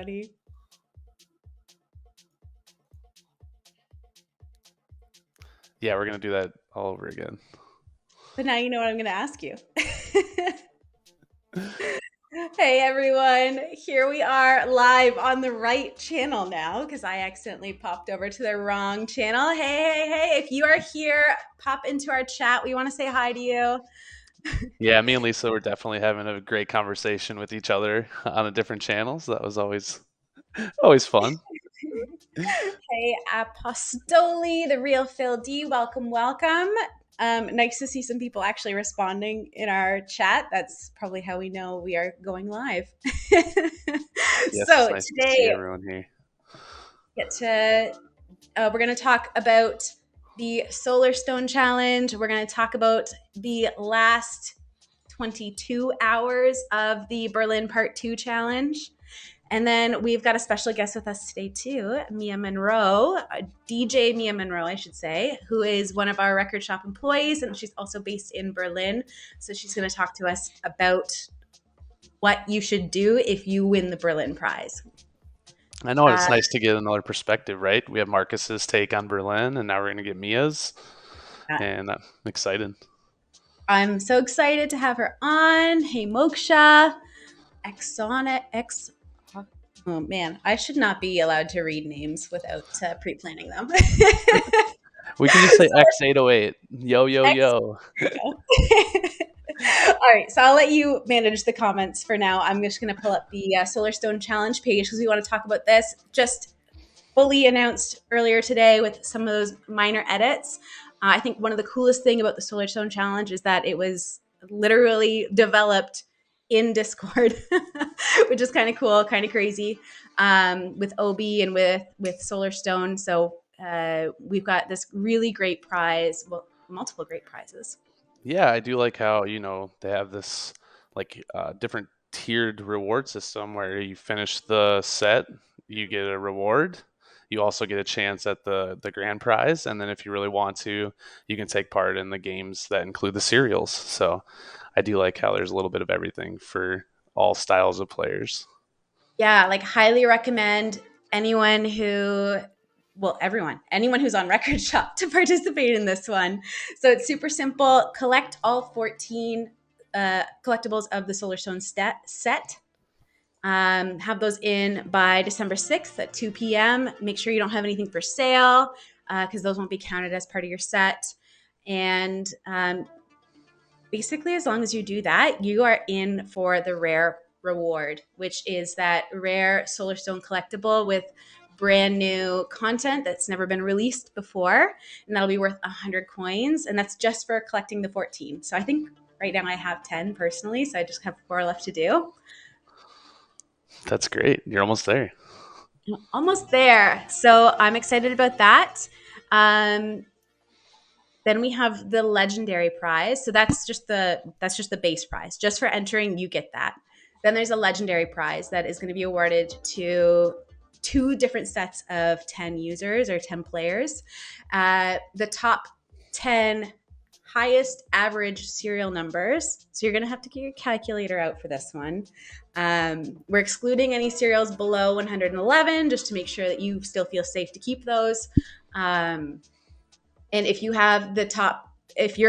funny. Yeah, we're going to do that all over again. But now you know what I'm going to ask you. Hey everyone, here we are live on the right channel now because I accidentally popped over to the wrong channel. Hey, if you are here, pop into our chat. We want to say hi to you. Yeah, me and Lisa were definitely having a great conversation with each other on a different channel. So that was always fun. Hey Apostoli, the real Phil D, welcome. Nice to see some people actually responding in our chat. That's probably how we know we are going live. Yes, it's So nice to see today everyone here. we're going to talk about the Solar Stone Challenge. We're going to talk about the last 22 hours of the Berlin Part 2 Challenge. And then we've got a special guest with us today, too, Mia Monroe, DJ Mia Monroe, I should say, who is one of our record shop employees, and she's also based in Berlin. So she's going to talk to us about what you should do if you win the Berlin Prize. I know it's nice to get another perspective, right? We have Marcus's take on Berlin, and now we're going to get Mia's, and I'm excited. I'm so excited to have her on. Hey, Moksha, Oh man, I should not be allowed to read names without pre-planning them. We can just say X808. Yo. All right, so I'll let you manage the comments for now. I'm just going to pull up the Solar Stone Challenge page because we want to talk about this. Just fully announced earlier today with some of those minor edits. I think one of the coolest thing about the Solar Stone Challenge is that it was literally developed in Discord, which is kind of cool, kind of crazy, with OB and with Solar Stone. So we've got this really great prize, well, multiple great prizes. Yeah, I do like how, they have this different tiered reward system where you finish the set, you get a reward. You also get a chance at the grand prize, and then if you really want to, you can take part in the games that include the serials. So I do like how there's a little bit of everything for all styles of players. Yeah, like highly recommend anyone who's on Record Shop to participate in this one. So it's super simple. Collect all 14 collectibles of the Solar Stone set. Have those in by December 6th at 2 p.m. Make sure you don't have anything for sale because those won't be counted as part of your set. And basically, as long as you do that, you are in for the rare reward, which is that rare Solar Stone collectible with brand new content that's never been released before. And that'll be worth 100 coins. And that's just for collecting the 14. So I think right now I have 10 personally. So I just have 4 left to do. That's great. You're almost there. Almost there. So I'm excited about that. Then we have the legendary prize. So that's just the base prize. Just for entering, you get that. Then there's a legendary prize that is going to be awarded to 2 different sets of 10 users or 10 players. The top 10 highest average serial numbers. So you're going to have to get your calculator out for this one. We're excluding any serials below 111 just to make sure that you still feel safe to keep those. And if you're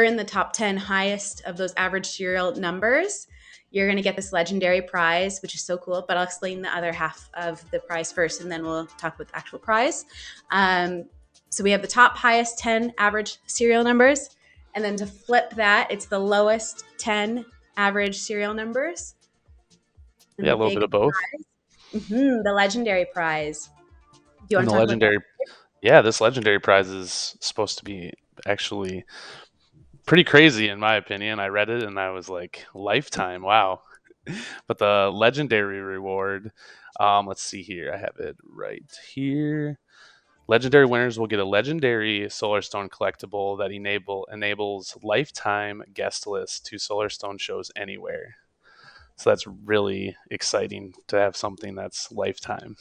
in the top 10 highest of those average serial numbers, you're going to get this legendary prize, which is so cool. But I'll explain the other half of the prize first, and then we'll talk about the actual prize. So we have the top highest 10 average serial numbers. And then to flip that, it's the lowest 10 average serial numbers. Yeah, a little bit of both. The legendary prize. Do you want to talk about that? Yeah, this legendary prize is supposed to be actually pretty crazy in my opinion. I read it and I was like, lifetime, wow. But the legendary reward, let's see here. I have it right here. Legendary winners will get a legendary Solar Stone collectible that enables lifetime guest lists to Solar Stone shows anywhere. So that's really exciting to have something that's lifetime.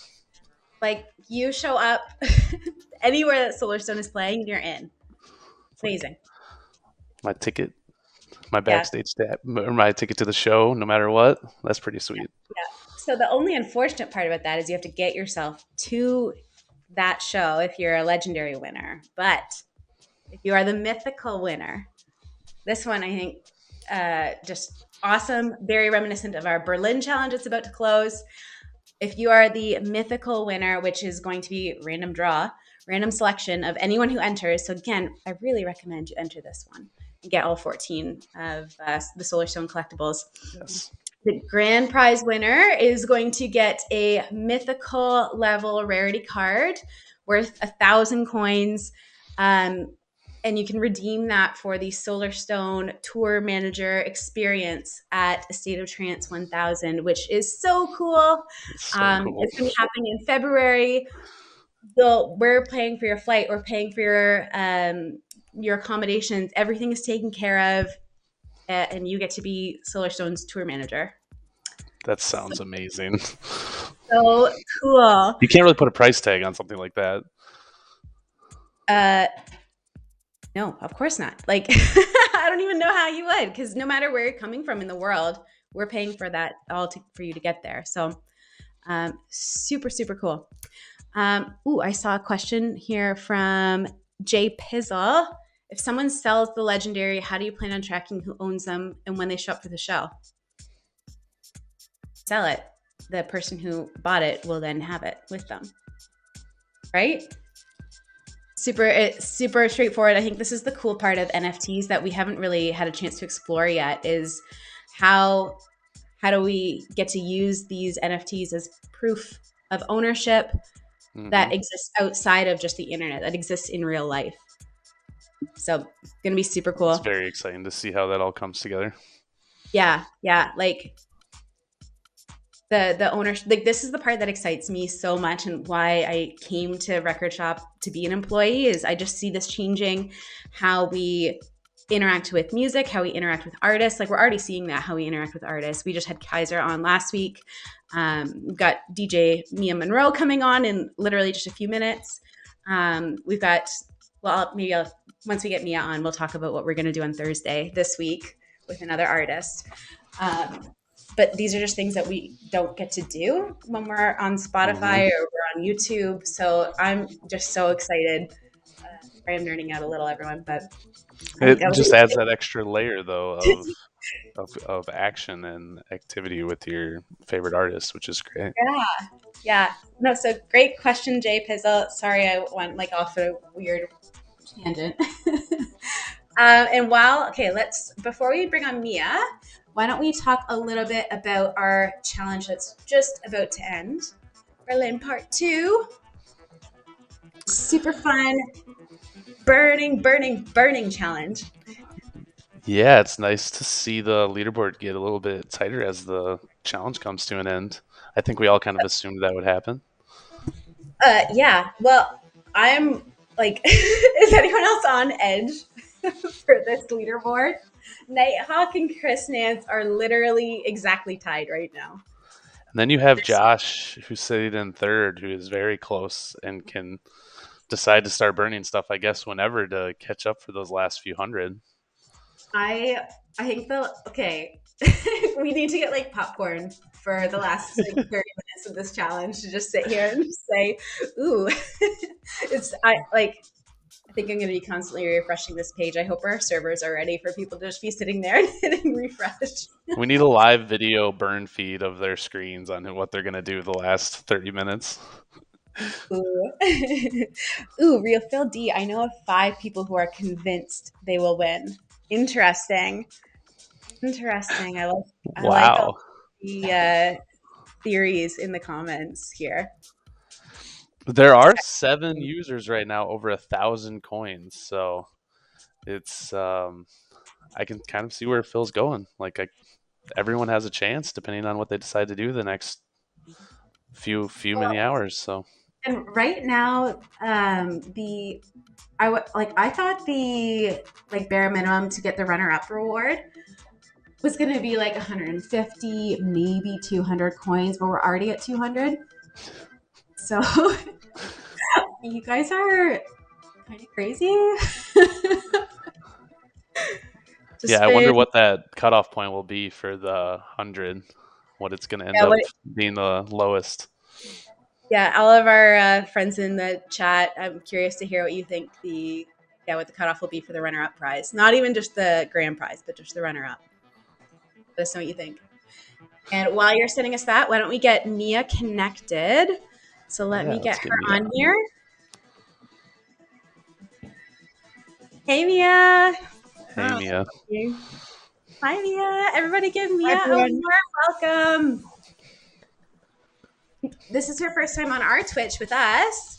Like you show up anywhere that Solar Stone is playing, you're in. It's amazing. My ticket, my backstage stat, or my ticket to the show, no matter what. That's pretty sweet. Yeah. So the only unfortunate part about that is you have to get yourself to that show if you're a legendary winner. But if you are the mythical winner, this one I think just awesome, very reminiscent of our Berlin challenge that's about to close. If you are the mythical winner, which is going to be random draw, random selection of anyone who enters. So again, I really recommend you enter this one and get all 14 of the Solar Stone collectibles. Yes. The grand prize winner is going to get a mythical level rarity card worth 1,000 coins. And you can redeem that for the Solar Stone Tour Manager experience at A State of Trance 1000, which is so cool. It's so cool. It's going to be happening in February. We're paying for your flight. We're paying for your accommodations. Everything is taken care of, and you get to be Solar Stone's tour manager. That sounds amazing. So cool. You can't really put a price tag on something like that. No, of course not. Like, I don't even know how you would, because no matter where you're coming from in the world, we're paying for that for you to get there. So, super, super cool. I saw a question here from Jay Pizzle. If someone sells the legendary, how do you plan on tracking who owns them and when they show up for the show? Sell it. The person who bought it will then have it with them. Right? It's super straightforward. I think this is the cool part of NFTs that we haven't really had a chance to explore yet is how do we get to use these NFTs as proof of ownership that exists outside of just the internet, that exists in real life. So it's going to be super cool. It's very exciting to see how that all comes together. Yeah. Like the ownership, like this is the part that excites me so much, and why I came to Record Shop to be an employee is I just see this changing how we interact with music, how we interact with artists. Like we're already seeing that, how we interact with artists. We just had Kaiser on last week. We've got DJ Mia Monroe coming on in literally just a few minutes. We've got, once we get Mia on, we'll talk about what we're going to do on Thursday this week with another artist. But these are just things that we don't get to do when we're on Spotify or we're on YouTube. So I'm just so excited. I am nerding out a little, everyone, but it just adds that extra layer, though, of action and activity with your favorite artist, which is great. Yeah. No, so great question, Jay Pizzle. Sorry, I went like off a weird tangent. Before we bring on Mia, why don't we talk a little bit about our challenge that's just about to end, Berlin Part 2. Super fun, burning challenge. Yeah, it's nice to see the leaderboard get a little bit tighter as the challenge comes to an end. I think we all kind of assumed that would happen. Yeah. Well, I'm like, is anyone else on edge for this leaderboard? Nighthawk and Chris Nance are literally exactly tied right now. And then you have Josh, who stayed in third, who is very close and can decide to start burning stuff, I guess, whenever to catch up for those last few hundred. I think we need to get like popcorn for the last like 30 minutes of this challenge to just sit here and just say, ooh, I think I'm going to be constantly refreshing this page. I hope our servers are ready for people to just be sitting there and hitting refresh. We need a live video burn feed of their screens on what they're going to do the last 30 minutes. Ooh, Real Phil D. I know of 5 people who are convinced they will win. Interesting. I like all the theories in the comments here. There are 7 users right now over 1,000 coins, so it's I can kind of see where Phil's going. Like everyone has a chance depending on what they decide to do the next many hours. So, and right now, I thought the bare minimum to get the runner-up reward was going to be like 150, maybe 200 coins, but we're already at 200. So you guys are kind of crazy. I wonder what that cutoff point will be for the 100. what it's going to end Yeah, up being the lowest. yeah, all of our friends in the chat, I'm curious to hear what you think what the cutoff will be for the runner-up prize. Not even just the grand prize, but just the runner-up. Let us know what you think. And while you're sending us that, why don't we get Mia connected? So let Yeah, me get let's get me her on on. here. Hey, Mia. Hey, Hi, Mia. you. Hi, Mia. Everybody give Hi, Mia a everyone. warm welcome. This is her first time on our Twitch with us.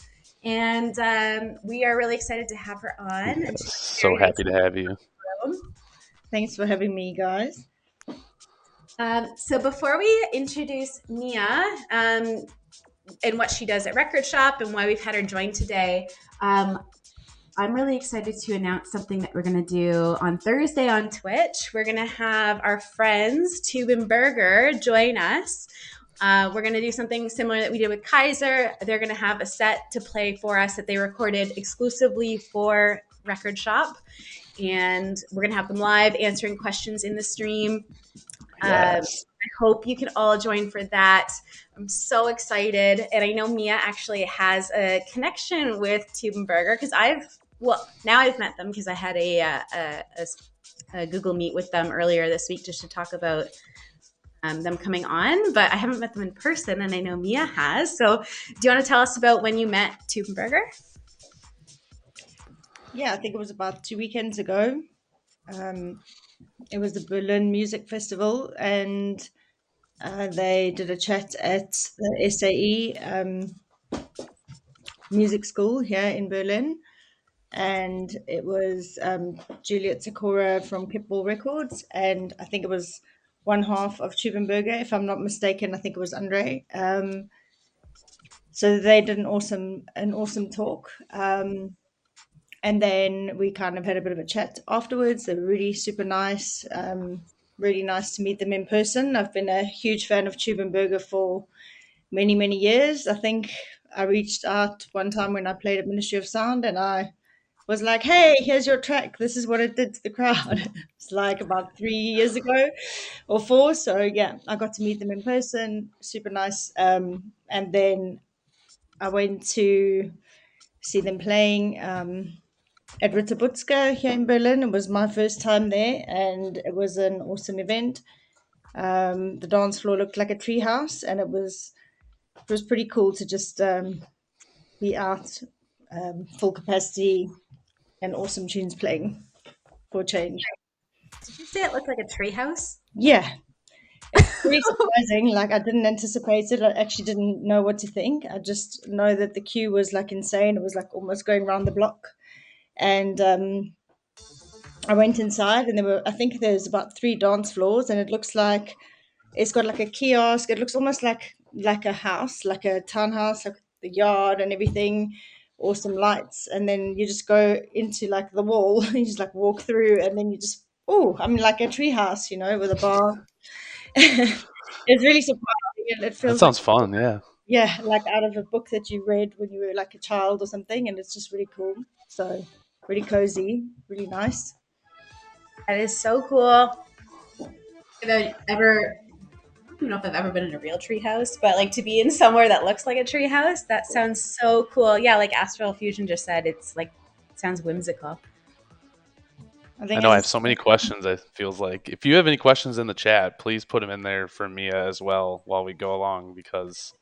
And we are really excited to have her on. And she's So very nice happy to have you. in the room. Thanks for having me, guys. So before we introduce Mia and what she does at Record Shop and why we've had her join today, I'm really excited to announce something that we're going to do on Thursday on Twitch. We're going to have our friends Tube and Burger join us. We're going to do something similar that we did with Kaiser. They're going to have a set to play for us that they recorded exclusively for Record Shop. And we're going to have them live answering questions in the stream. Yes. I hope you can all join for that. I'm so excited. And I know Mia actually has a connection with Tubenberger because now I've met them because I had a Google Meet with them earlier this week just to talk about them coming on, but I haven't met them in person, and I know Mia has. So do you want to tell us about when you met Tubenberger? Yeah, I think it was about 2 weekends ago. It was the Berlin Music Festival, and they did a chat at the SAE Music School here in Berlin. And it was Juliet Sakura from Pitbull Records, and I think it was one half of Tubenberger, if I'm not mistaken. I think it was Andre. So they did an awesome talk. And then we kind of had a bit of a chat afterwards. They were really super nice. Really nice to meet them in person. I've been a huge fan of Tubenberger for many years. I think I reached out one time when I played at Ministry of Sound, and I was like, "Hey, here's your track. This is what it did to the crowd." It's like about 3 years ago or four. So yeah, I got to meet them in person. Super nice. And then I went to see them playing at Ritterbutzka here in Berlin. It was my first time there, and it was an awesome event. The dance floor looked like a treehouse, and it was pretty cool to just be out full capacity and awesome tunes playing for a change. Did you say it looked like a treehouse? Yeah, it's pretty surprising. Like I didn't anticipate it. I actually didn't know what to think. I just know that the queue was like insane. It was like almost going around the block, and I went inside, and I think there's about 3 dance floors, and it looks like it's got like a kiosk. It looks almost like a house, like a townhouse, like the yard and everything. Awesome lights, and then you just go into like the wall. You just like walk through, and then you just I'm like a tree house, with a bar. It's really surprising, and it That feels like sounds fun. Yeah. yeah, like out of a book that you read when you were like a child or something, and it's just really cool. So really cozy, really nice. That is so cool. I don't know if I've ever been in a real treehouse, but like to be in somewhere that looks like a treehouse, that sounds so cool. Yeah, like Astral Fusion just said, it's like it sounds whimsical. I I think know I as have so many questions. It feels like if you have any questions in the chat, please put them in there for Mia as well while we go along, because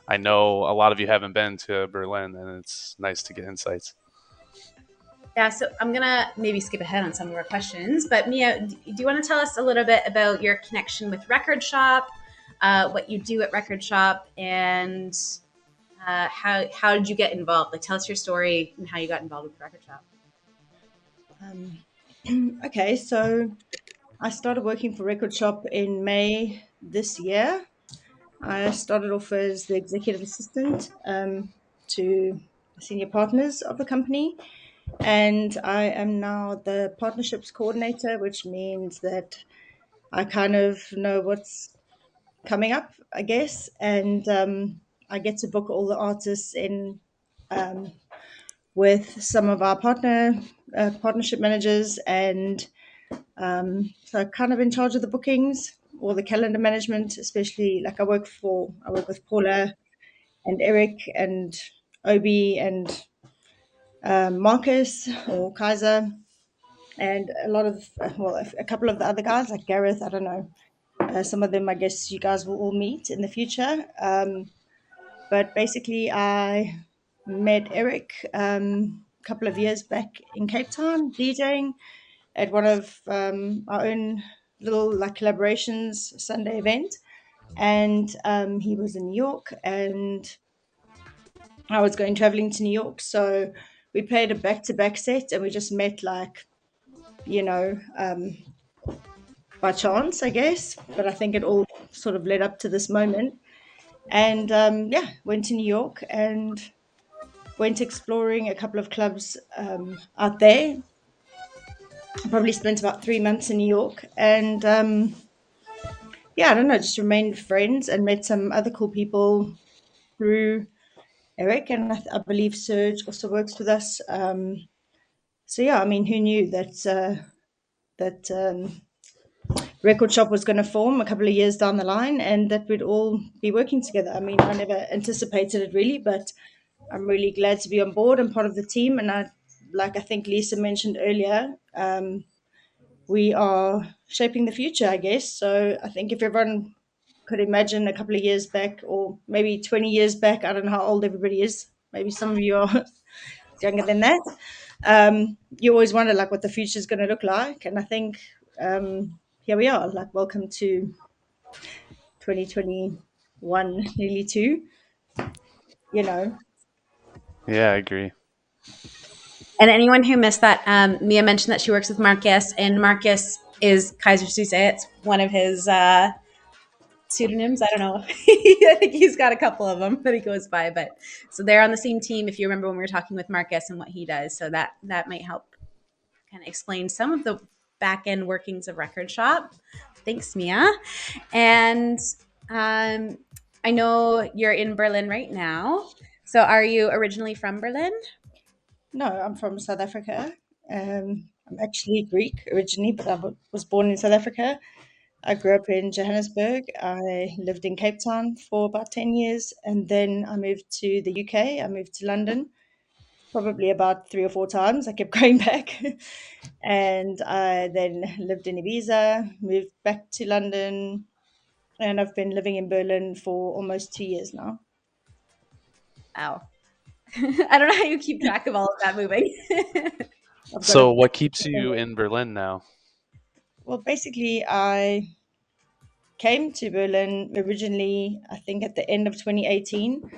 I know a lot of you haven't been to Berlin, and it's nice to get insights. Yeah, so I'm gonna maybe skip ahead on some of our questions, but Mia, do you want to tell us a little bit about your connection with Record Shop, what you do at Record Shop, and how did you get involved? Like, tell us your story and how you got involved with Record Shop. okay, so I started working for Record Shop in May this year. I started off as the executive assistant to senior partners of the company, and I am now the partnerships coordinator, which means that I kind of know what's coming up, I guess, and I get to book all the artists in with some of our partnership managers, and so kind of in charge of the bookings, all the calendar management, especially like I work with Paula and Eric and Obi and Marcus or Kaiser, and a couple of the other guys like Gareth. I don't know. Some of them, I guess, you guys will all meet in the future. But basically, I met Eric a couple of years back in Cape Town, DJing at one of our own little like collaborations Sunday event, and he was in New York, and I was going traveling to New York, so we played a back-to-back set, and we just met like you know by chance, I guess. But I think it all sort of led up to this moment, and yeah, went to New York and went exploring a couple of clubs out there. I probably spent about 3 months in New York, and yeah, I don't know, just remained friends and met some other cool people through Eric, and I believe Serge also works with us. So yeah, I mean, who knew that record shop was going to form a couple of years down the line, and that we'd all be working together. I mean, I never anticipated it really, but I'm really glad to be on board and part of the team. And I think Lisa mentioned earlier, we are shaping the future, I guess. So I think if everyone could imagine a couple of years back, or maybe 20 years back, I don't know how old everybody is. Maybe some of you are younger than that. You always wonder like what the future is going to look like, and I think here we are. Like, welcome to 2021, nearly two. You know, Yeah, I agree. And anyone who missed that, Mia mentioned that she works with Marcus, and Marcus is Kaiser Suse. It's one of his pseudonyms. I don't know. I think he's got a couple of them that he goes by. But so they're on the same team. If you remember when we were talking with Marcus and what he does, so that might help kind of explain some of the back end workings of Record Shop. Thanks, Mia. And I know you're in Berlin right now. So are you originally from Berlin? no, I'm from South Africa. I'm actually Greek originally, but was born in South Africa. I grew up in Johannesburg. I lived in Cape Town for about 10 years, and then I moved to the UK. I moved to London probably about 3 or 4 times. I kept going back. And I then lived in Ibiza, moved back to London, and I've been living in Berlin for almost 2 years now. Wow. I don't know how you keep track of all of that moving. I've got So, a what keeps you in Berlin now? Well, basically, I came to Berlin originally, I think at the end of 2018,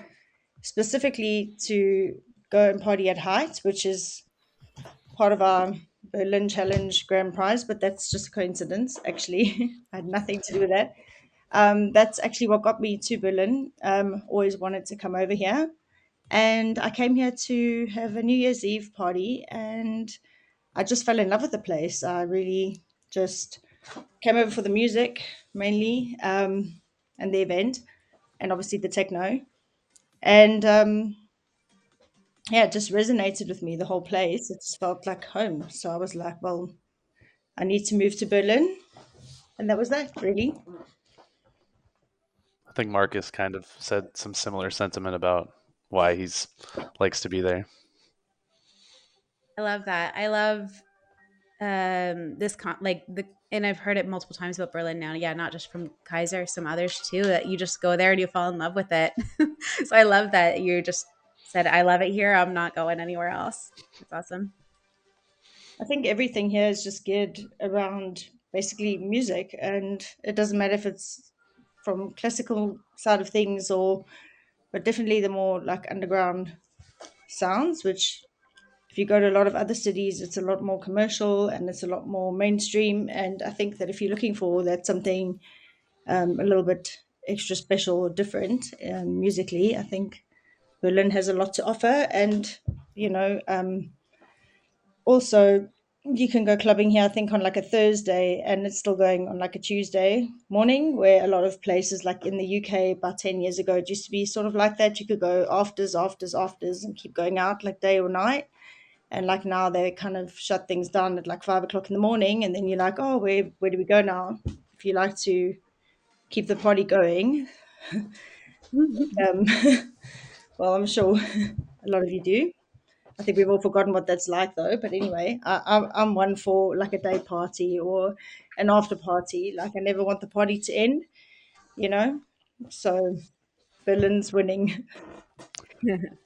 specifically to go and party at Height, which is part of our Berlin Challenge Grand Prize, but that's just a coincidence, actually. I had nothing to do with that. That's actually what got me to Berlin. Always wanted to come over here. And I came here to have a New Year's Eve party, and I just fell in love with the place. I really just came over for the music mainly, and the event, and obviously the techno. And yeah, it just resonated with me, the whole place. It just felt like home. So I was like, well, I need to move to Berlin. And that was that, really. I think Marcus kind of said some similar sentiment about why he's likes to be there. I love that. I love and I've heard it multiple times about Berlin now. Yeah, not just from Kaiser, some others too, that you just go there and you fall in love with it. So I love that you just said, I love it here. I'm not going anywhere else. It's awesome. I think everything here is just geared around basically music, and it doesn't matter if it's from classical side of things but definitely the more like underground sounds, which if you go to a lot of other cities, it's a lot more commercial and it's a lot more mainstream. And I think that if you're looking for that something a little bit extra special or different musically, I think Berlin has a lot to offer. And you know, also you can go clubbing here, I think, on like a Thursday, and it's still going on like a Tuesday morning, where a lot of places like in the UK about 10 years ago, it used to be sort of like that. You could go afters and keep going out like day or night. And like now they kind of shut things down at like 5 o'clock in the morning, and then you're like, oh, where do we go now? If you like to keep the party going. Well, I'm sure a lot of you do. I think we've all forgotten what that's like, though. But anyway, I'm one for like a day party or an after party. Like, I never want the party to end, you know? So Berlin's winning.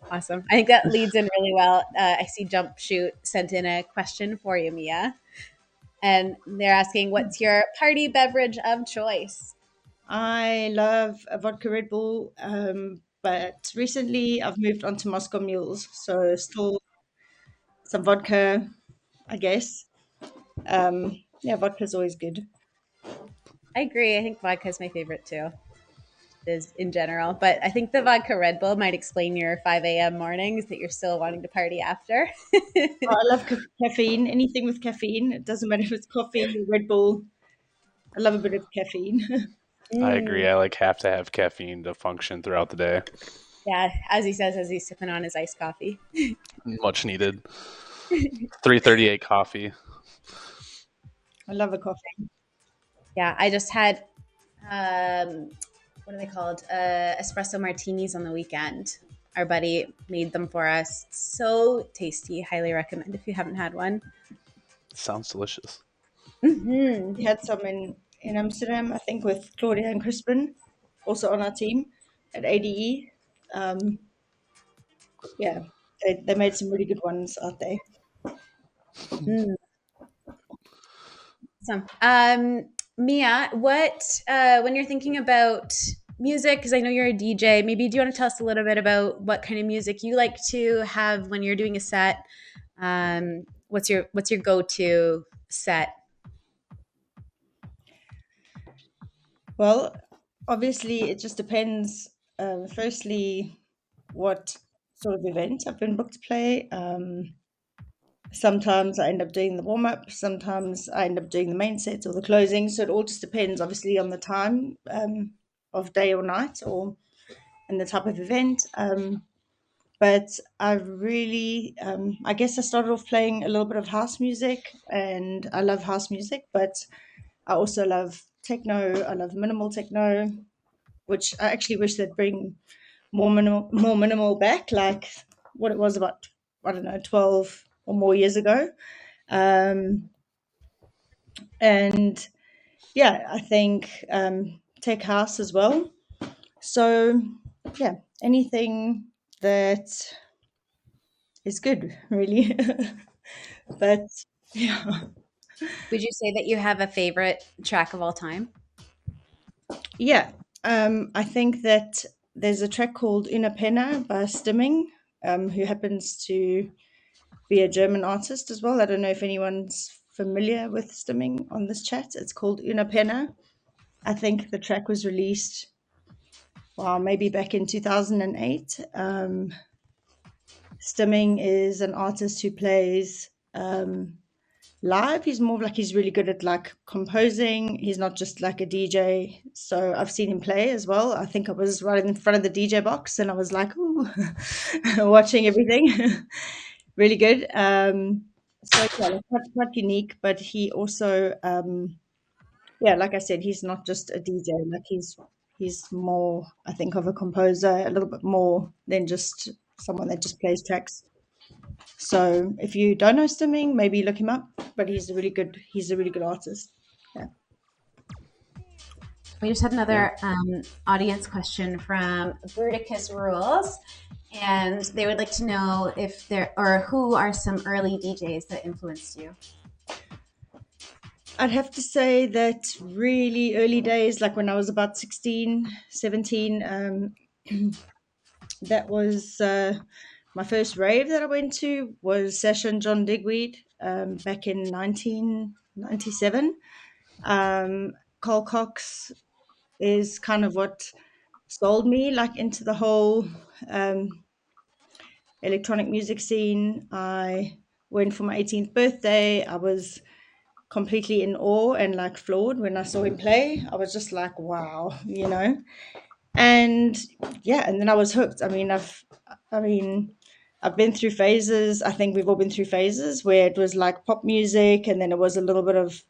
Awesome. I think that leads in really well. I see Jump Shoot sent in a question for you, Mia. And they're asking, what's your party beverage of choice? I love a vodka Red Bull, but recently I've moved on to Moscow Mules. So still some vodka, I guess. Yeah, vodka's always good. I agree. I think vodka is my favorite too, is in general. But I think the vodka Red Bull might explain your 5 a.m. mornings that you're still wanting to party after. Oh, I love caffeine. Anything with caffeine. It doesn't matter if it's coffee or Red Bull. I love a bit of caffeine. I agree. Mm, I like have to have caffeine to function throughout the day. yeah, as he says, as he's sipping on his iced coffee. Much needed. 338 coffee. I love a coffee. Yeah, I just had what are they called? Espresso martinis on the weekend. Our buddy made them for us. So tasty. Highly recommend if you haven't had one. Sounds delicious. Mm-hmm. We had some in Amsterdam, I think, with Claudia and Crispin, also on our team at ADE. Um, yeah, they made some really good ones out there. Mm. Awesome. Mia, what when you're thinking about music, because I know you're a DJ, maybe do you want to tell us a little bit about what kind of music you like to have when you're doing a set? What's your go-to set? Well, obviously, it just depends. Firstly, what sort of event I've been booked to play. Sometimes I end up doing the warm up, sometimes I end up doing the main set or the closing. So it all just depends, obviously, on the time of day or night or and the type of event. But I really, I guess I started off playing a little bit of house music, and I love house music, but I also love techno. I love minimal techno, which I actually wish they'd bring more minimal back, like what it was about, I don't know, 12 or more years ago. Um, and yeah, I think tech house as well. So yeah, anything that is good, really. But yeah, Would you say that you have a favorite track of all time? yeah. I think that there's a track called Una Pena by Stimming, who happens to be a German artist as well. I don't know if anyone's familiar with Stimming on this chat. It's called Una Pena. I think the track was released, well, maybe back in 2008. Stimming is an artist who plays live. He's more of like he's really good at like composing. He's not just like a DJ. So I've seen him play as well. I think I was right in front of the DJ box and I was like, ooh, watching everything. Really good. So yeah, like, quite unique, but he also yeah, like I said, he's not just a DJ. Like he's more, I think, of a composer, a little bit more than just someone that just plays tracks. So if you don't know Stimming, maybe look him up. But he's a really good artist. Yeah. We just had Yeah. another audience question from Bruticus Rules, and they would like to know if there or who are some early DJs that influenced you. I'd have to say that really early days, like when I was about 16, 17, that was my first rave that I went to was Session John Digweed back in 1997. Carl Cox is kind of what sold me like into the whole um, electronic music scene. I went for my 18th birthday. I was completely in awe and like floored when I saw him play. I was just like, wow, you know. And yeah, and then I was hooked. I mean, I've been through phases. I think we've all been through phases where it was like pop music, and then it was a little bit of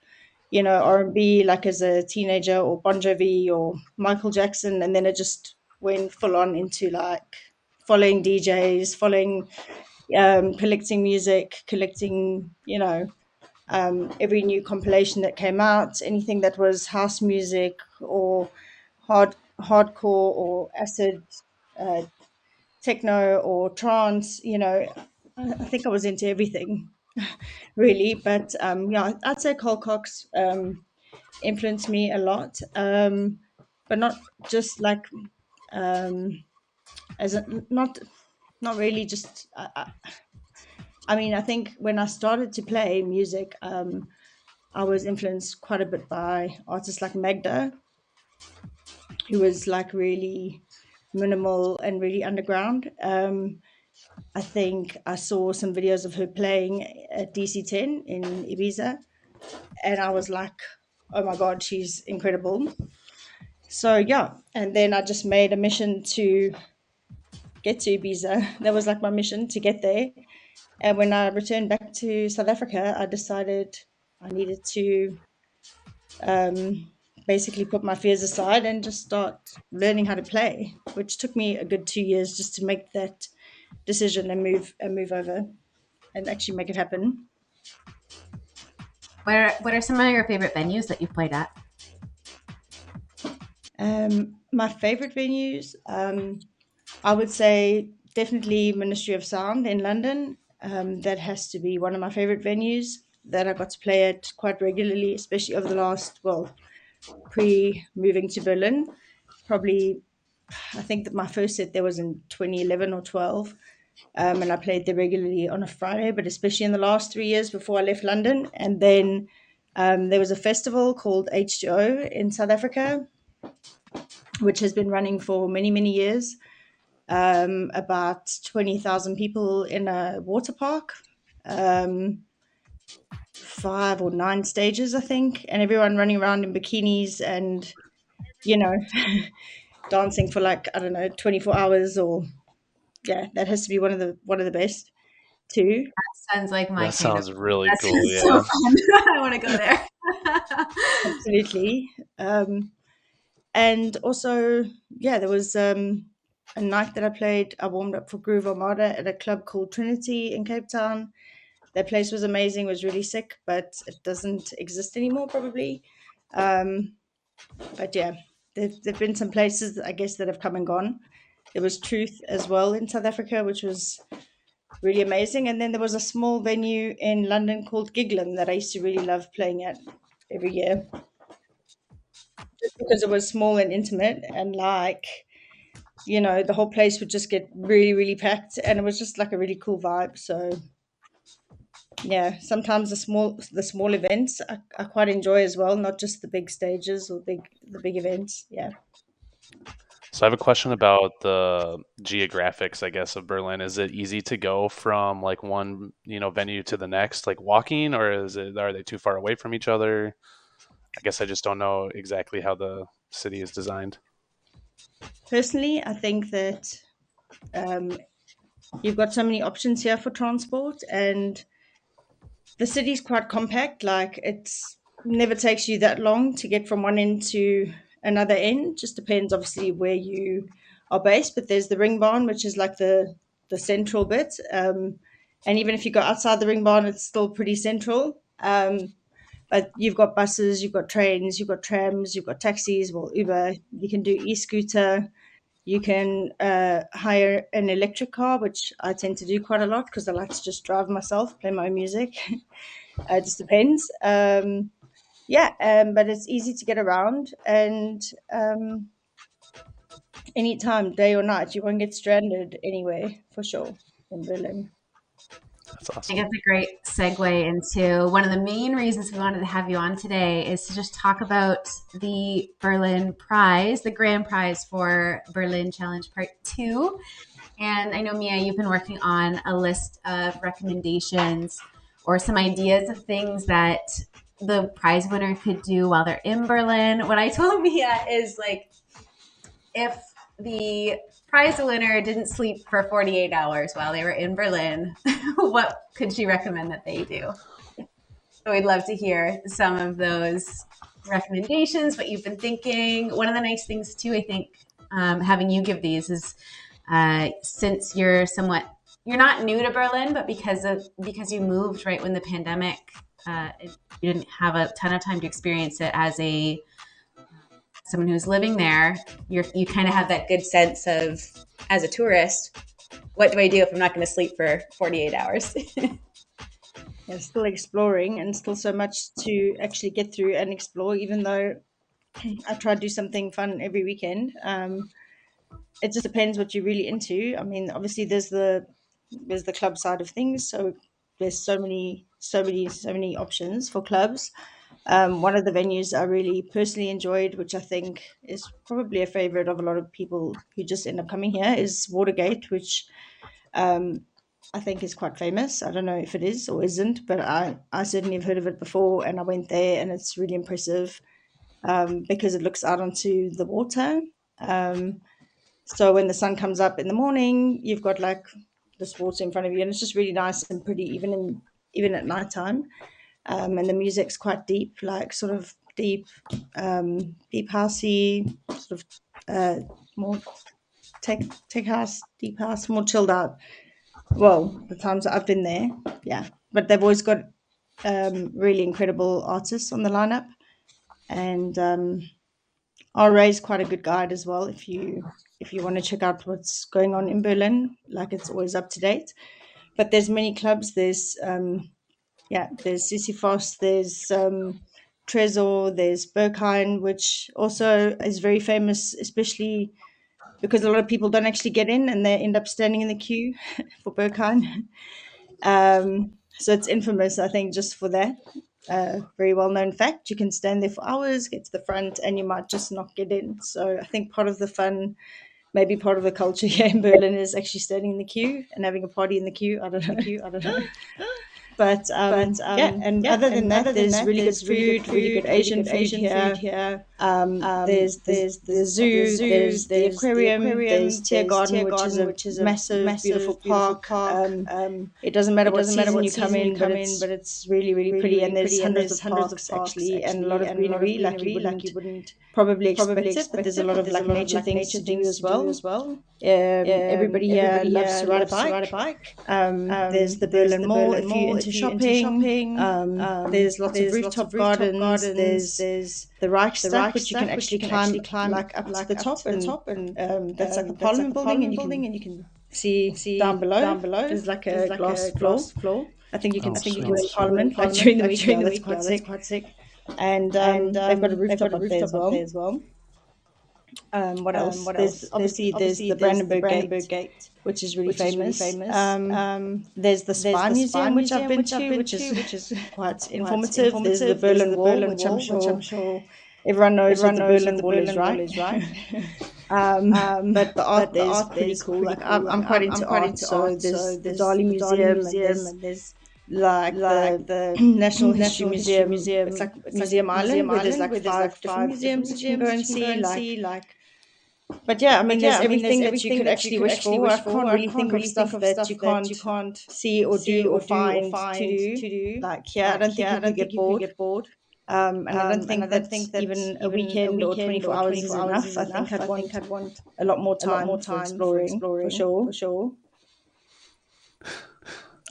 R&B like as a teenager, or Bon Jovi or Michael Jackson, and then it just went full on into like following DJs, following collecting music, collecting every new compilation that came out, anything that was house music or hardcore or acid, uh, techno or trance. I think I was into everything really. But yeah, I'd say Cole Cox influenced me a lot, but not just like as a, not really just. I mean, I think when I started to play music, I was influenced quite a bit by artists like Magda, who was like really minimal and really underground. I think I saw some videos of her playing at DC-10 in Ibiza, and I was like, oh my God, she's incredible. So, yeah. And then I just made a mission to get to Ibiza. That was like my mission to get there. And when I returned back to South Africa, I decided I needed to basically put my fears aside and just start learning how to play, which took me a good 2 years just to make that decision and move over and actually make it happen. What are some of your favorite venues that you've played at? My favorite venues, I would say definitely Ministry of Sound in London. That has to be one of my favorite venues that I got to play at quite regularly, especially over the last, well, pre moving to Berlin. Probably, I think that my first set there was in 2011 or 12. And I played there regularly on a Friday, but especially in the last 3 years before I left London. And then there was a festival called H2O in South Africa, which has been running for many, many years. About 20,000 people in a water park, 5 or 9 stages, I think, and everyone running around in bikinis and, you know, dancing for like, I don't know, 24 hours or, yeah, that has to be one of the best too. Sounds like my That kind of. sounds really That cool. sounds so Yeah. fun. I want to go there. Absolutely. And also, yeah, there was a night that I warmed up for Groove Armada at a club called Trinity in Cape Town. That place was amazing, was really sick, but it doesn't exist anymore probably. Um, but yeah, there've been some places, I guess, that have come and gone. There was Truth as well in South Africa, which was really amazing. And then there was a small venue in London called Giglin that I used to really love playing at every year, just because it was small and intimate, and like, the whole place would just get really, really packed, and it was just like a really cool vibe. So yeah, sometimes the small events I quite enjoy as well, not just the big stages or the big events. Yeah. So I have a question about the geographics, I guess, of Berlin. Is it easy to go from like one, venue to the next, like walking, or are they too far away from each other? I guess I just don't know exactly how the city is designed. Personally, I think that um, you've got so many options here for transport, and the city's quite compact. Like, it's never takes you that long to get from one end to another end. Just depends, obviously, where you are based. But there's the Ringbahn, which is like the central bit. And even if you go outside the Ringbahn, it's still pretty central. But you've got buses, you've got trains, you've got trams, you've got taxis. Well, Uber. You can do e-scooter. You can hire an electric car, which I tend to do quite a lot because I like to just drive myself, play my own music. It just depends. Yeah, but it's easy to get around, and anytime, day or night, you won't get stranded anywhere for sure in Berlin. That's I think awesome. that's a great segue into one of the main reasons we wanted to have you on today is to just talk about the Berlin Prize, the grand prize for Berlin Challenge Part 2. And I know, Mia, you've been working on a list of recommendations or some ideas of things that the prize winner could do while they're in Berlin. What I told Mia is like, if the prize winner didn't sleep for 48 hours while they were in Berlin, what could she recommend that they do? So we'd love to hear some of those recommendations, what you've been thinking. One of the nice things too, I think, having you give these is since you're not new to Berlin, but because you moved right when the pandemic, you didn't have a ton of time to experience it as someone who's living there. You kind of have that good sense of, as a tourist, what do I do if I'm not going to sleep for 48 hours? Yeah, still exploring, and still so much to actually get through and explore, even though I try to do something fun every weekend. It just depends what you're really into. I mean, obviously there's the club side of things, so there's so many options for clubs. One of the venues I really personally enjoyed, which I think is probably a favorite of a lot of people who just end up coming here, is Watergate, which I think is quite famous. I don't know if it is or isn't, but I certainly have heard of it before, and I went there, and it's really impressive because it looks out onto the water. So when the sun comes up in the morning, you've got like this water in front of you, and it's just really nice and pretty, even at nighttime. And the music's quite deep, like sort of deep housey, sort of more tech house, deep house, more chilled out. Well, the times that I've been there, yeah. But they've always got really incredible artists on the lineup, and RA is quite a good guide as well if you want to check out what's going on in Berlin. Like, it's always up to date. But there's many clubs. There's there's Sisyphos, there's Trezor, there's Berghain, which also is very famous, especially because a lot of people don't actually get in and they end up standing in the queue for Berghain. So it's infamous, I think, just for that. Very well-known fact. You can stand there for hours, get to the front, and you might just not get in. So I think part of the fun, maybe part of the culture here in Berlin, is actually standing in the queue and having a party in the queue. I don't know. But other than that, there's really good food, really good Asian food here. There's the zoo, there's the aquarium, there's Tiergarten, which is a massive, beautiful park. It doesn't matter what season you come in, but it's really, really pretty. And there's hundreds of parks actually, and a lot of greenery, like you wouldn't probably expect it. But there's a lot of like nature things to do as well. Everybody here loves to ride a bike. There's the Berlin Mall if you're into shopping. There's lots of rooftop gardens. There's the Reichstag, which you can actually climb like up to the top, and that's like the Parliament building, and you can see down below. There's like a glass floor. I think you can see Parliament like during the week. That's quite sick. And they've got a rooftop up there as well. What else? There's the Brandenburg Gate, which is really famous. There's the Spy Museum, which I've been to, which is quite informative. There's the Berlin Wall, which I'm sure everyone knows what the Berlin Wall is, right? But the art there is pretty cool. Like, I'm quite into art, so there's the Dali Museum, and there's like the National History Museum. It's like Museum Island, where there's like five different museums that you can go and see. But yeah, I mean, there's everything that you could actually wish for. I can't really think of stuff that you can't see or do or find to do. Like here, I don't think you get bored. And I don't think that even a weekend or 24 hours is enough. I think I'd want a lot more time for exploring, for sure.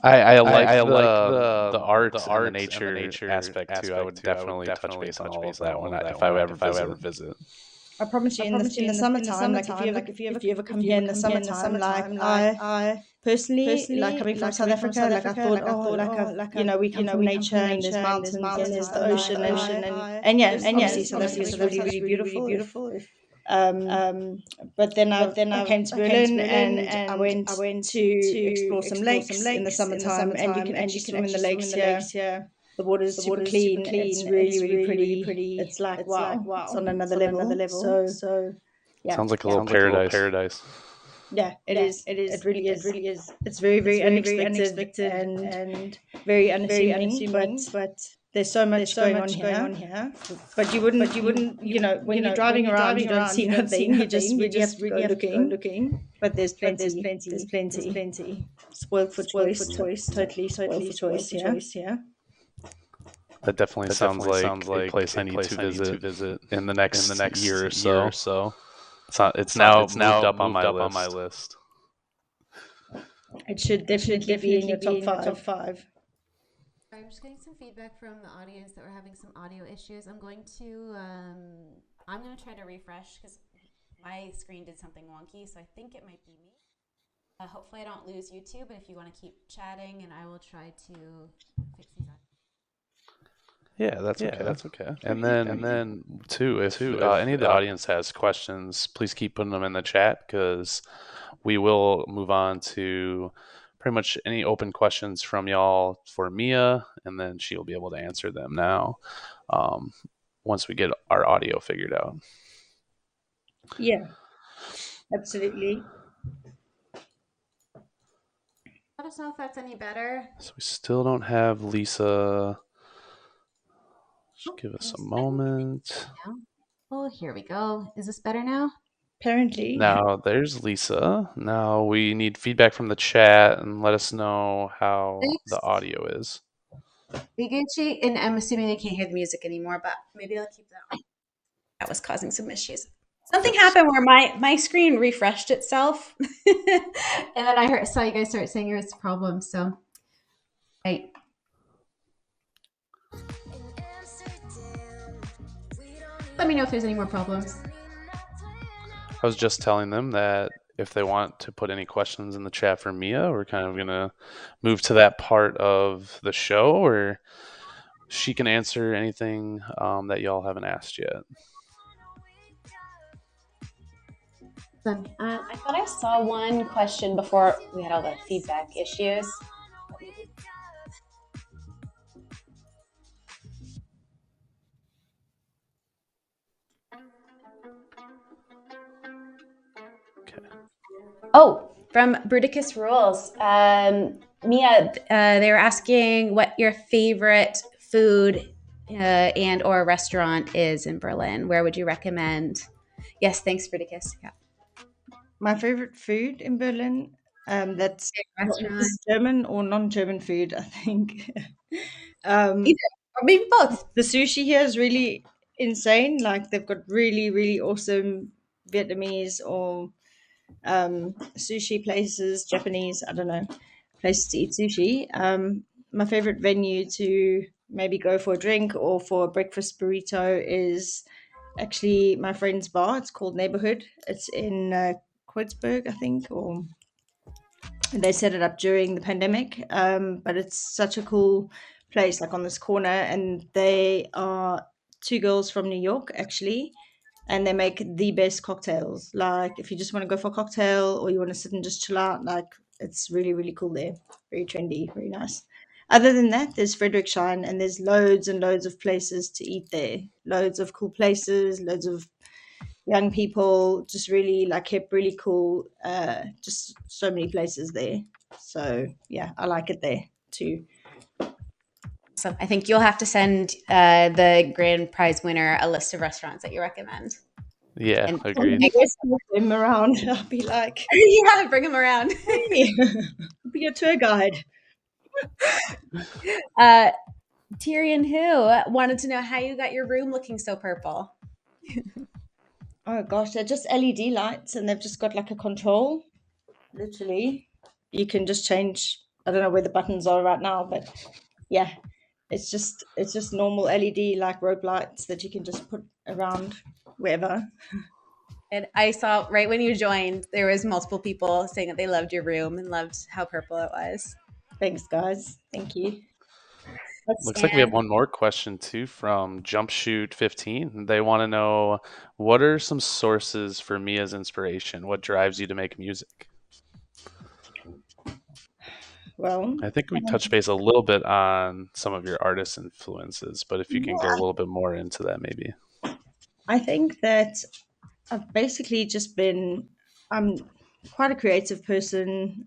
I like the art and the nature aspect too. I would definitely touch base on all of that if I ever visit. I promise you, in the summertime, like if you ever come here in the summertime, like I personally, like coming from South Africa, like I thought, we come from nature, and there's mountains, and there's the ocean, and obviously South Africa is really, really beautiful. But then I came to Berlin, and I went to explore some lakes in the summertime, and you can actually swim in the lakes here. The water's super clean. It's really, really pretty. It's like, wow. It's on another level. So yeah. Sounds like a little paradise. Yeah, it is. It really is. It's very, very unexpected and very unassuming. But there's so much going on here. But you wouldn't. When you're driving around, you don't see nothing. You just have to go looking. But there's plenty. Spoiled for choice. Totally spoiled for choice here. That definitely sounds like a place I need to visit in the next year or so. It's now moved up on my list. It should definitely be in your top five. I'm just getting some feedback from the audience that we're having some audio issues. I'm going to try to refresh because my screen did something wonky, so I think it might be me. Hopefully I don't lose YouTube, but if you want to keep chatting, and I will try to fix these up. Yeah, that's okay. And then too, if any of the audience has questions, please keep putting them in the chat because we will move on to pretty much any open questions from y'all for Mia, and then she'll be able to answer them now once we get our audio figured out. Yeah, absolutely. Let us know if that's any better. So we still don't have Lisa. Just give us a moment. Oh, here we go. Is this better now? Apparently. Now there's Lisa. Now we need feedback from the chat and let us know how the audio is. Gucci, and I'm assuming they can't hear the music anymore, but maybe I'll keep that on. That was causing some issues. Something happened where my screen refreshed itself, and then I saw you guys start saying there was problems. So, let me know if there's any more problems. I was just telling them that if they want to put any questions in the chat for Mia, we're kind of going to move to that part of the show where she can answer anything that y'all haven't asked yet. I thought I saw one question before we had all the feedback issues. Okay. Oh, from Bruticus Rules. Mia, they were asking what your favorite food and or restaurant is in Berlin. Where would you recommend? Yes, thanks, Bruticus. Yeah. My favorite food in Berlin, that's German or non-German food, I think. Either, or maybe both. The sushi here is really insane. Like they've got really, really awesome Vietnamese or sushi places, Japanese, I don't know, places to eat sushi. My favorite venue to maybe go for a drink or for a breakfast burrito is actually my friend's bar. It's called Neighborhood. It's in Kreuzberg, I think, or they set it up during the pandemic. But it's such a cool place, like on this corner, and they are two girls from New York, actually, and they make the best cocktails. Like if you just want to go for a cocktail or you want to sit and just chill out, like it's really, really cool there. Very trendy, very nice. Other than that, there's Friedrichshain, and there's loads and loads of places to eat there. Loads of cool places, loads of young people, just really like hip, really cool. Just so many places there. So yeah, I like it there too. So I think you'll have to send the grand prize winner a list of restaurants that you recommend. Yeah, agreed. Him around. I'll be like, yeah, bring him around. hey, be a tour guide. Tyrion who wanted to know how you got your room looking so purple. Oh gosh, they're just LED lights, and they've just got like a control. Literally, you can just change. I don't know where the buttons are right now, but yeah, it's just normal LED like rope lights that you can just put around wherever. And I saw right when you joined, there was multiple people saying that they loved your room and loved how purple it was. Thanks, guys. Thank you. Looks like we have one more question too from Jumpshoot15. They want to know, what are some sources for Mia's inspiration? What drives you to make music? Well, I think we touched base a little bit on some of your artist influences, but if you can go a little bit more into that, maybe. I think that I've basically just been, I'm quite a creative person,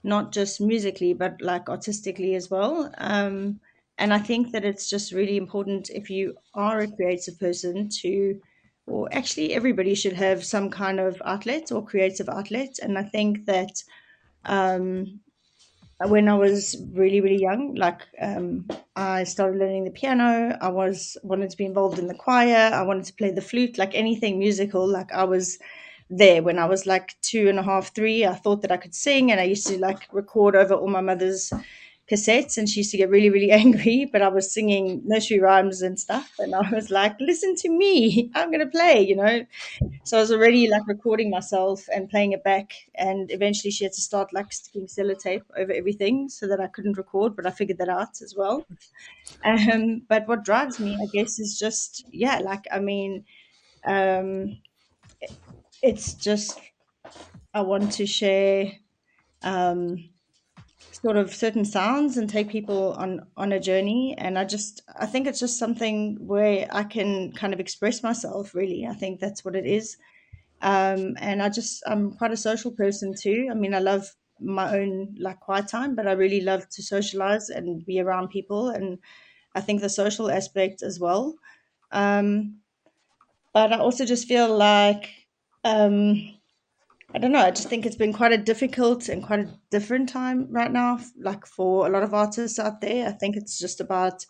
not just musically, but like artistically as well. And I think that it's just really important if you are a creative person to, or actually everybody should have some kind of outlet or creative outlet. And I think that when I was really, really young. Like, I started learning the piano. I wanted to be involved in the choir. I wanted to play the flute, like anything musical. Like, I was there when I was like 2.5, 3. I thought that I could sing, and I used to like record over all my mother's cassettes, and she used to get really, really angry. But I was singing nursery rhymes and stuff, and I was like, "Listen to me, I'm gonna play," you know. So I was already like recording myself and playing it back. And eventually she had to start like sticking sellotape over everything so that I couldn't record, but I figured that out as well. But what drives me, I guess, is just, yeah, like, I mean, um, it's just, I want to share um, sort of certain sounds and take people on a journey. And I think it's just something where I can kind of express myself, really. I think that's what it is. And I'm quite a social person too. I mean, I love my own like quiet time, but I really love to socialize and be around people. And I think the social aspect as well. Um, but I also just feel like, um, I don't know, I just think it's been quite a difficult and quite a different time right now, like for a lot of artists out there. I think it's just about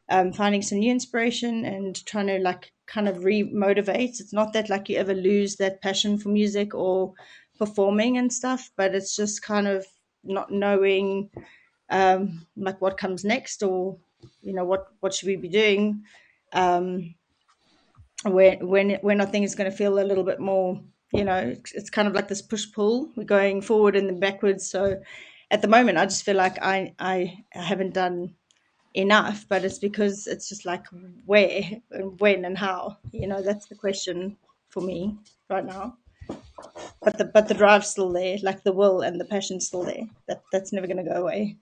finding some new inspiration and trying to like kind of re-motivate. It's not that like you ever lose that passion for music or performing and stuff, but it's just kind of not knowing like what comes next, or what should we be doing um, when I think it's going to feel a little bit more. It's kind of like this push pull. We're going forward and then backwards. So at the moment, I just feel like I haven't done enough, but it's because it's just like where and when and how. That's the question for me right now. But the drive's still there, like the will and the passion's still there. That's never going to go away.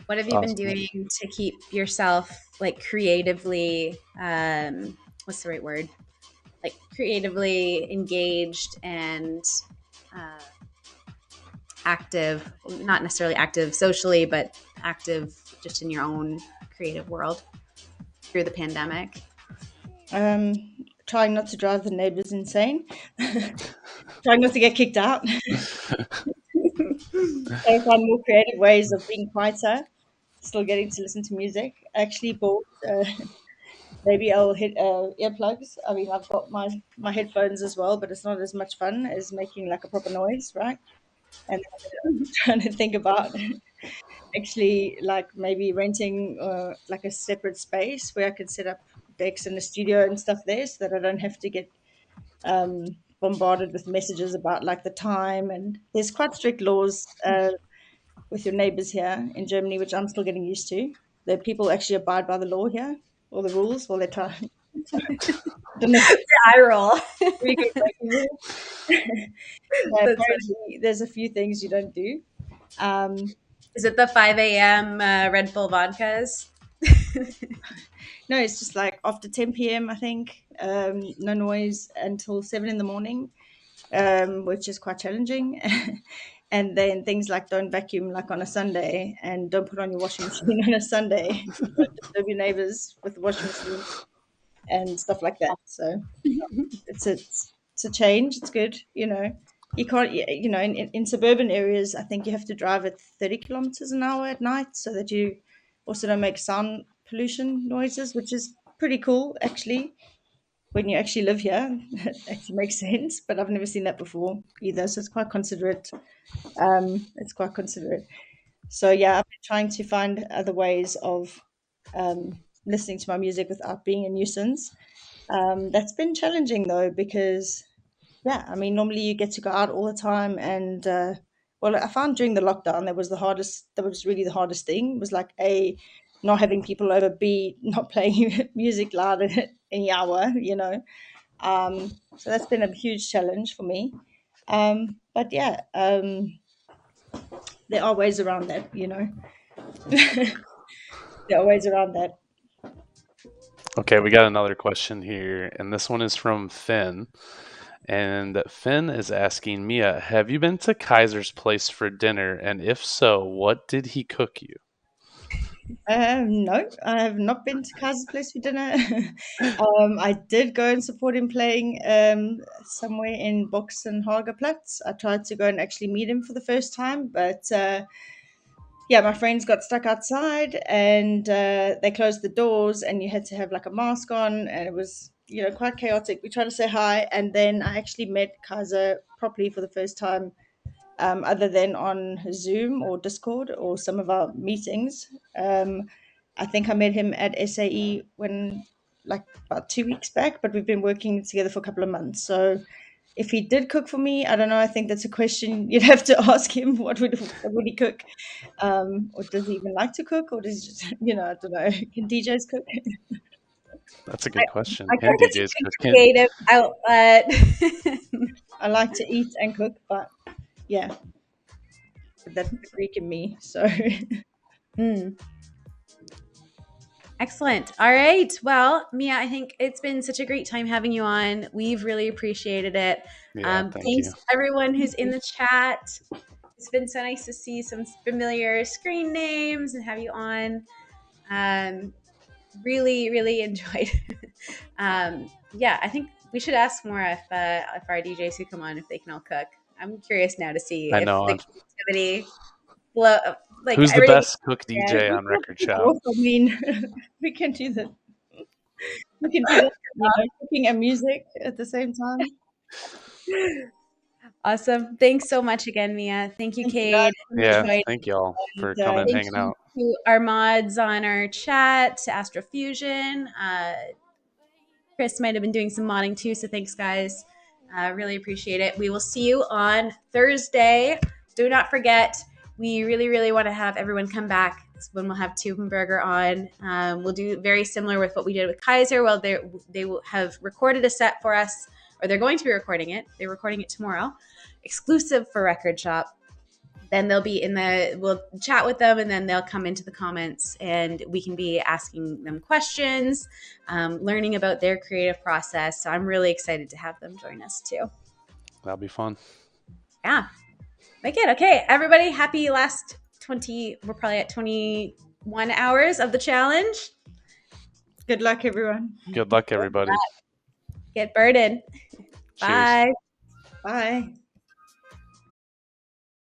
What have you been Awesome. doing to keep yourself like creatively what's the right word? Like creatively engaged and uh, active, not necessarily active socially, but active just in your own creative world through the pandemic? Trying not to drive the neighbors insane. Trying not to get kicked out. Trying to find more creative ways of being quieter, still getting to listen to music. I actually bought maybe I'll hit earplugs. I mean, I've got my headphones as well, but it's not as much fun as making like a proper noise, right? And I'm trying to think about actually like maybe renting like a separate space where I can set up decks in the studio and stuff there, so that I don't have to get bombarded with messages about like the time. And there's quite strict laws with your neighbors here in Germany, which I'm still getting used to. The people actually abide by the law here, or the rules, or they try. I don't know if it's Eye roll. really good breaking rules. Yeah, That's funny. apparently there's a few things you don't do. Um, Is it the 5 a.m. Red Bull vodkas? no, it's just like after 10 p.m. I think no noise until 7 in the morning, which is quite challenging. And then things like don't vacuum like on a Sunday, and don't put on your washing machine on a Sunday. Don't disturb your neighbors with the washing machine and stuff like that. So it's a change. It's good. You can't. In suburban areas, I think you have to drive at 30 kilometers an hour at night, so that you also don't make sound pollution noises, which is pretty cool actually. When you actually live here, it actually makes sense. But I've never seen that before either, so it's quite considerate. So yeah, I've been trying to find other ways of listening to my music without being a nuisance. That's been challenging though, because yeah, I mean, normally you get to go out all the time, and well, I found during the lockdown that was the hardest. That was really the hardest thing. Was like a not having people over, b not playing music loud at any hour. So that's been a huge challenge for me. But yeah, there are ways around that. There are ways around that. Okay, we got another question here, and this one is from Finn. And Finn is asking Mia, have you been to Kaiser's place for dinner? And if so, what did he cook you? No, I have not been to Kaiser's place for dinner. I did go and support him playing somewhere in Boxen Hagerplatz. I tried to go and actually meet him for the first time, but yeah, my friends got stuck outside and they closed the doors, and you had to have like a mask on, and it was quite chaotic. We tried to say hi, and then I actually met Kaiser properly for the first time, other than on Zoom or Discord or some of our meetings. I think I met him at SAE when, like, about 2 weeks back, but we've been working together for a couple of months. So if he did cook for me, I don't know. I think that's a question you'd have to ask him. What would he cook? Or does he even like to cook? Or does he just, I don't know. Can DJs cook? That's a I, good question. I Can think it's a DJs good cook? Can, creative outlet. I like to eat and cook, but yeah, that's the Greek in me. So Mm. Excellent. All right. Well, Mia, I think it's been such a great time having you on. We've really appreciated it. yeah, thank Thanks you. to everyone who's in the chat. It's been so nice to see some familiar screen names and have you on. Really, really enjoyed. Yeah, I think we should ask more if our DJs who come on, if they can all cook. I'm curious now to see I if know. the creativity flow, like Who's the everything. best cook Yeah, DJ we on can Record do Shop? both. I mean, we can do that. We can do that, cooking and music at the same time. Awesome. Thanks so much again, Mia. Thank you, Thank you guys Cade. so much Yeah, for Enjoyed. thank y'all for and coming and Thank hanging you out. to our mods on our chat, to Astrofusion. Chris might have been doing some modding too, so thanks, guys. Really appreciate it. We will see you on Thursday. Do not forget, we really, really want to have everyone come back. This when we'll have Tubenberger on. We'll do very similar with what we did with Kaiser. Well, they will have recorded a set for us, or they're going to be recording it. They're recording it tomorrow, exclusive for Record Shop. Then they'll be we'll chat with them, and then they'll come into the comments, and we can be asking them questions, learning about their creative process. So I'm really excited to have them join us too. That'll be fun. Yeah, make it okay, everybody. Happy last 20. We're probably at 21 hours of the challenge. good luck, everyone. Good luck, everybody. Get birded. Cheers. Bye. Bye.